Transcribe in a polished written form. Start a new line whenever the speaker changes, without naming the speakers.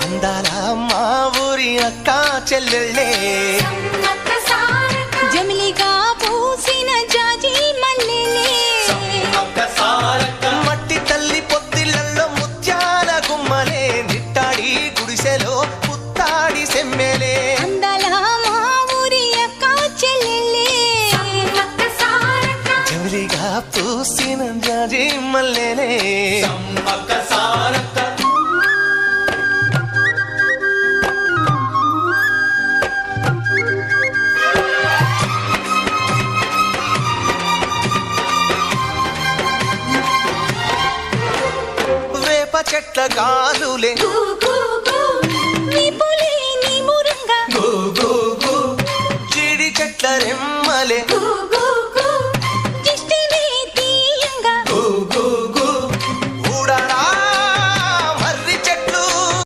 అందాల మా ఊరి అక్క చెల్లెళ్ళే
జమిలిగా పూసిన జాజి మల్లెలే
మట్టి తల్లి పొత్తిళ్లలో ముత్యాల గుమ్మలే నిట్టాడి గుడిసెలో పుత్తాడి సెమ్మెలే
అందాల మా ఊరి అక్క చెల్లెలే
జమిలిగా పూసిన జాజి మల్లెలే చెట్ల గాలులే
జీడి
చెట్ల రెమ్మలే